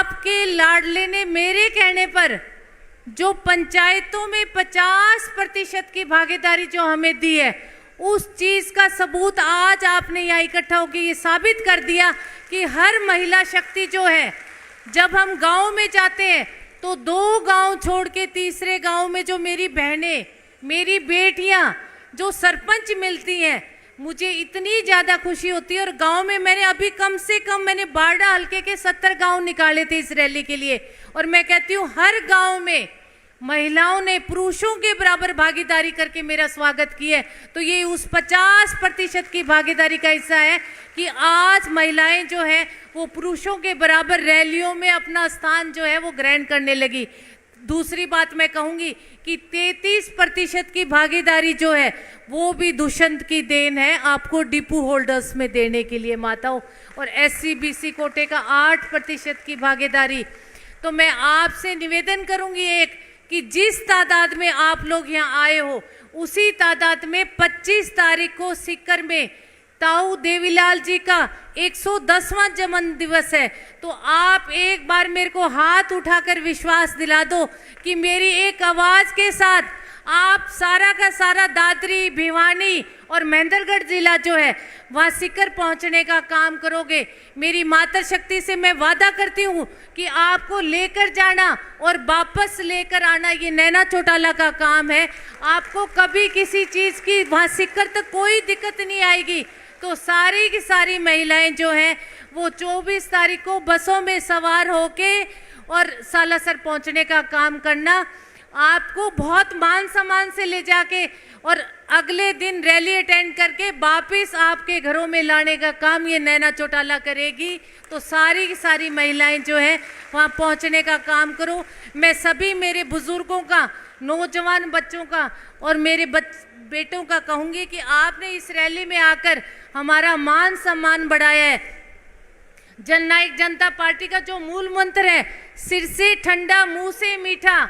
आपके लाडले ने मेरे कहने पर जो पंचायतों में 50% की भागीदारी जो हमें दी है, उस चीज का सबूत आज आपने यहाँ इकट्ठा होकर ये साबित कर दिया कि हर महिला शक्ति जो है, जब हम गांव में जाते हैं तो 2 गांव छोड़ के तीसरे गांव में जो मेरी बहनें, मेरी बेटियां जो सरपंच मिलती हैं, मुझे इतनी ज़्यादा खुशी होती है। और गांव में मैंने अभी कम से कम मैंने बारडा हल्के के 70 गांव निकाले थे इस रैली के लिए, और मैं कहती हूँ हर गांव में महिलाओं ने पुरुषों के बराबर भागीदारी करके मेरा स्वागत किया है। तो ये उस 50% की भागीदारी का हिस्सा है कि आज महिलाएं जो है वो पुरुषों के बराबर रैलियों में अपना स्थान जो है वो ग्रहण करने लगी। दूसरी बात मैं कहूंगी कि 33% की भागीदारी जो है वो भी दुष्यंत की देन है आपको डिपो होल्डर्स में देने के लिए माताओं, और SC/BC कोटे का 8% की भागीदारी। तो मैं आपसे निवेदन करूंगी एक कि जिस तादाद में आप लोग यहाँ आए हो, उसी तादाद में 25 तारीख को सीकर में ताऊ देवीलाल जी का 110वां जन्म दिवस है। तो आप एक बार मेरे को हाथ उठाकर विश्वास दिला दो कि मेरी एक आवाज के साथ आप सारा का सारा दादरी, भिवानी और महेंद्रगढ़ जिला जो है वहाँ सीकर पहुँचने का काम करोगे। मेरी माता शक्ति से मैं वादा करती हूँ कि आपको लेकर जाना और वापस लेकर आना ये नैना चौटाला का काम है। आपको कभी किसी चीज़ की वहाँ सीकर तक कोई दिक्कत नहीं आएगी। तो सारी की सारी महिलाएं जो हैं वो 24 तारीख को बसों में सवार होके और सालासर पहुंचने का काम करना। आपको बहुत मान सम्मान से ले जाके और अगले दिन रैली अटेंड करके वापस आपके घरों में लाने का काम ये नैना चौटाला करेगी। तो सारी की सारी महिलाएं जो है वहाँ पहुँचने का काम करो। मैं सभी मेरे बुजुर्गों का, नौजवान बच्चों का और मेरे बेटों का कहूँगी कि आपने इस रैली में आकर हमारा मान सम्मान बढ़ाया है। जननायक जनता पार्टी का जो मूल मंत्र है, सिर से ठंडा मुंह से मीठा,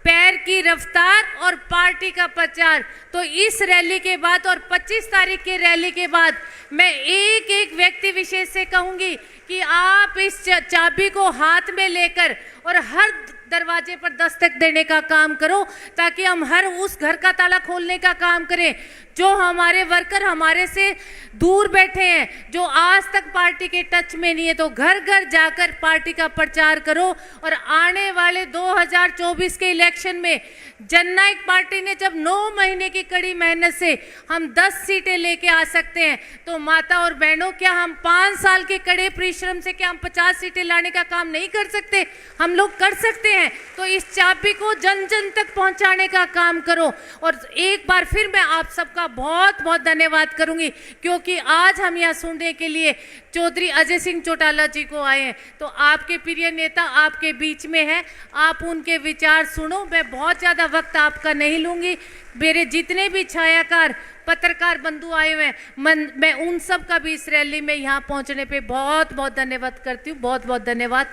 पैर की रफ्तार और पार्टी का प्रचार। तो इस रैली के बाद और 25 तारीख की रैली के बाद मैं एक एक व्यक्ति विशेष से कहूंगी कि आप इस चाबी को हाथ में लेकर और हर दरवाजे पर दस्तक देने का काम करो, ताकि हम हर उस घर का ताला खोलने का काम करें जो हमारे वर्कर हमारे से दूर बैठे हैं, जो आज तक पार्टी के टच में नहीं है। तो घर घर जाकर पार्टी का प्रचार करो। और आने वाले 2024 के इलेक्शन में जननायक पार्टी ने जब 9 महीने की कड़ी मेहनत से हम 10 सीटें लेके आ सकते हैं, तो माता और बहनों, क्या हम 5 साल के कड़े परिश्रम से क्या हम 50 सीटें लाने का काम नहीं कर सकते? हम लोग कर सकते हैं। तो इस चाबी को जन जन तक पहुंचाने का काम करो। और एक बार फिर मैं आप सबका बहुत बहुत धन्यवाद करूंगी, क्योंकि आज हम यहाँ सुनने के लिए चौधरी अजय सिंह चौटाला जी को आए हैं। तो आपके प्रिय नेता आपके बीच में है, आप उनके विचार सुनो। मैं बहुत ज़्यादा वक्त आपका नहीं लूँगी। मेरे जितने भी छायाकार पत्रकार बंधु आए हुए हैं, मैं उन सब का भी इस रैली में यहाँ पहुँचने पे बहुत बहुत धन्यवाद करती हूँ। बहुत बहुत धन्यवाद।